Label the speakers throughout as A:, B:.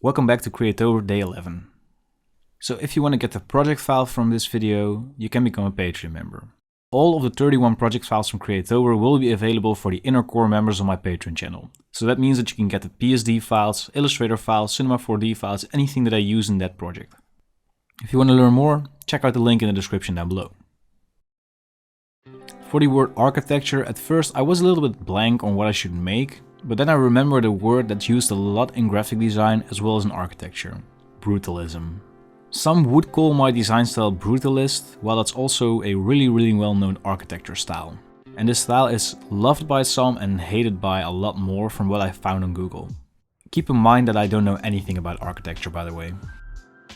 A: Welcome back to Creatober Day 11. So if you want to get the project file from this video, you can become a Patreon member. All of the 31 project files from Creatober will be available for the inner core members on my Patreon channel. So that means that you can get the PSD files, Illustrator files, Cinema 4D files, anything that I use in that project. If you want to learn more, check out the link in the description down below. For the word architecture, at first I was a little bit blank on what I should make, but then I remembered a word that's used a lot in graphic design as well as in architecture: brutalism. Some would call my design style brutalist, while that's also a really well-known architecture style. And this style is loved by some and hated by a lot more from what I found on Google. Keep in mind that I don't know anything about architecture, by the way.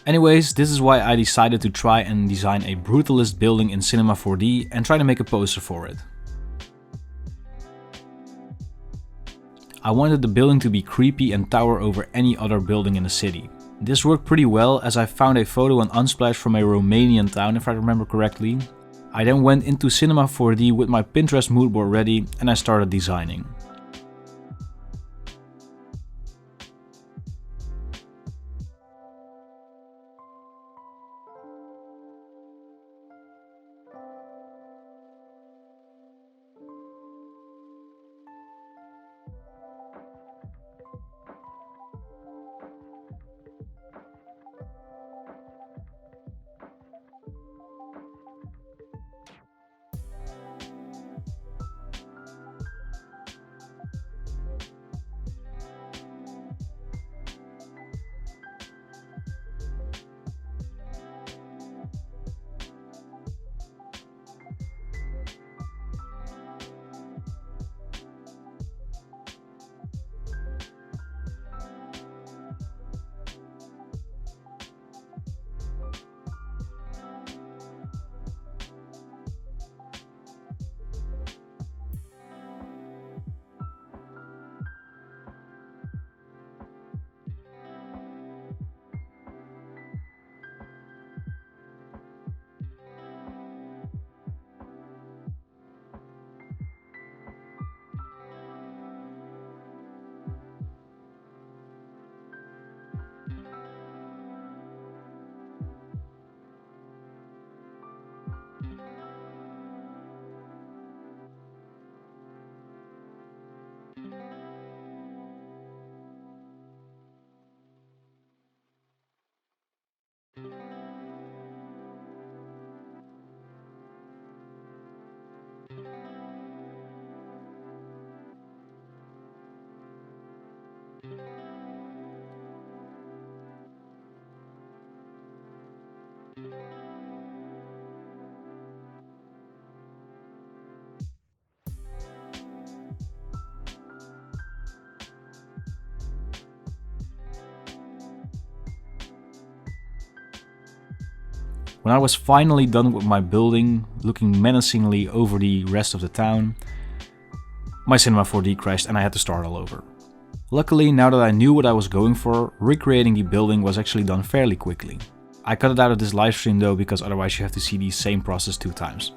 A: Anyways, this is why I decided to try and design a brutalist building in Cinema 4D and try to make a poster for it. I wanted the building to be creepy and tower over any other building in the city. This worked pretty well, as I found a photo on Unsplash from a Romanian town, if I remember correctly. I then went into Cinema 4D with my Pinterest moodboard ready and I started designing. When I was finally done with my building, looking menacingly over the rest of the town, my Cinema 4D crashed and I had to start all over. Luckily, now that I knew what I was going for, recreating the building was actually done fairly quickly. I cut it out of this livestream though, because otherwise you have to see the same process 2 times.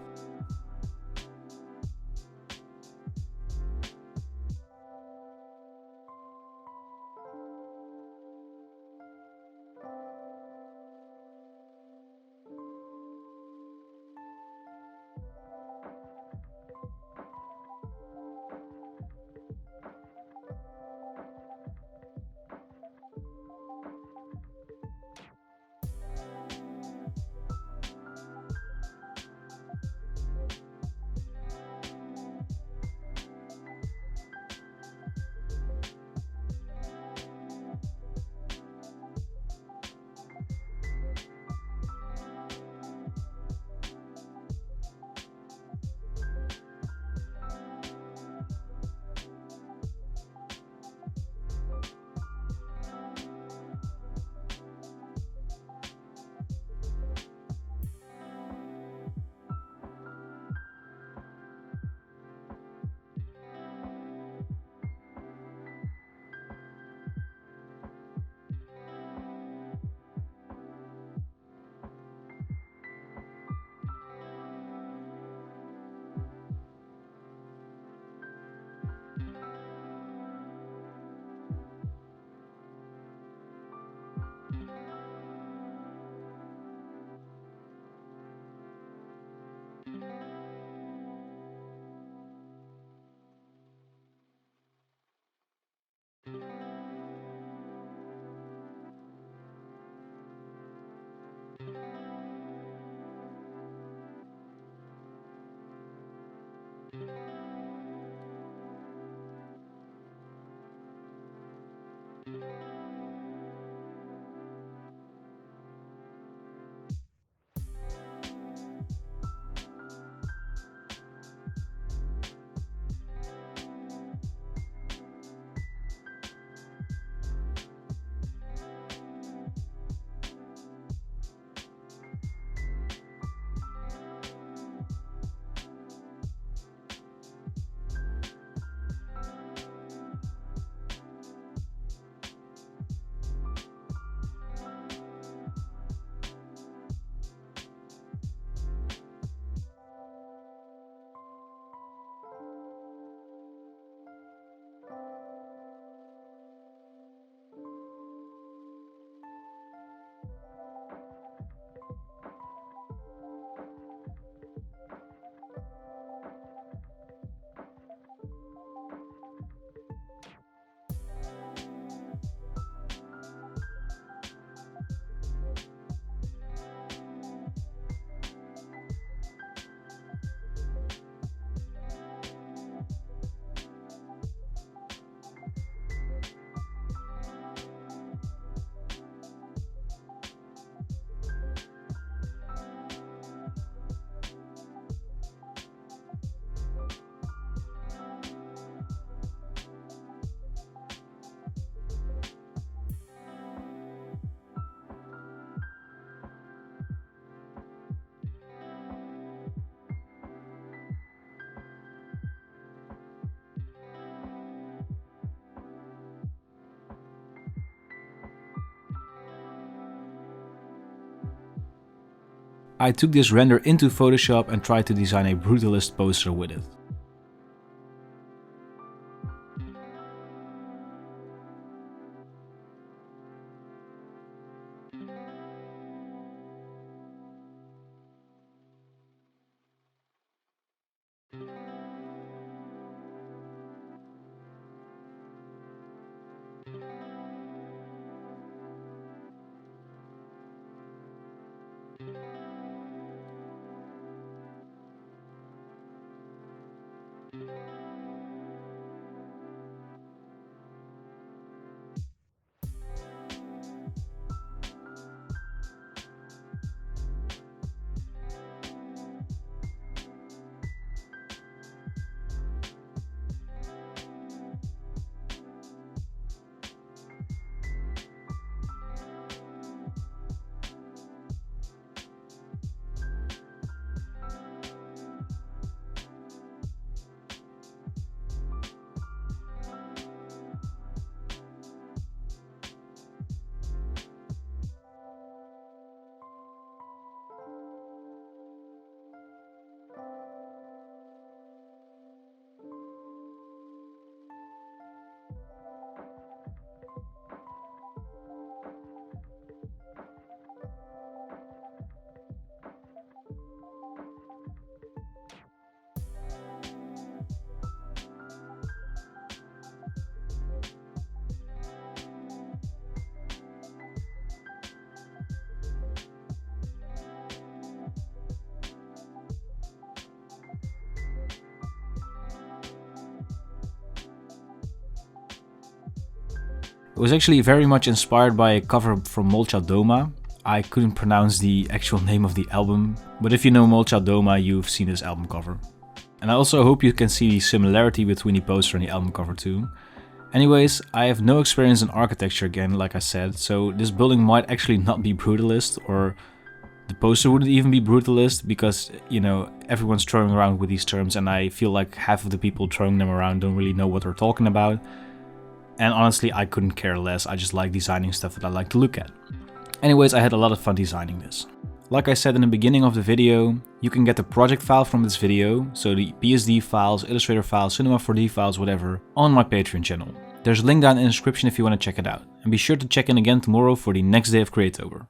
A: I took this render into Photoshop and tried to design a Brutalist poster with it. It was actually very much inspired by a cover from Molcha Doma. I couldn't pronounce the actual name of the album, but if you know Molcha Doma, you've seen this album cover. And I also hope you can see the similarity between the poster and the album cover too. Anyways, I have no experience in architecture again, like I said, so this building might actually not be Brutalist, or the poster wouldn't even be Brutalist, because, you know, everyone's throwing around with these terms and I feel like half of the people throwing them around don't really know what they're talking about. And honestly, I couldn't care less, I just like designing stuff that I like to look at. Anyways, I had a lot of fun designing this. Like I said in the beginning of the video, you can get the project file from this video, so the PSD files, Illustrator files, Cinema 4D files, whatever, on my Patreon channel. There's a link down in the description if you want to check it out. And be sure to check in again tomorrow for the next day of Creatober.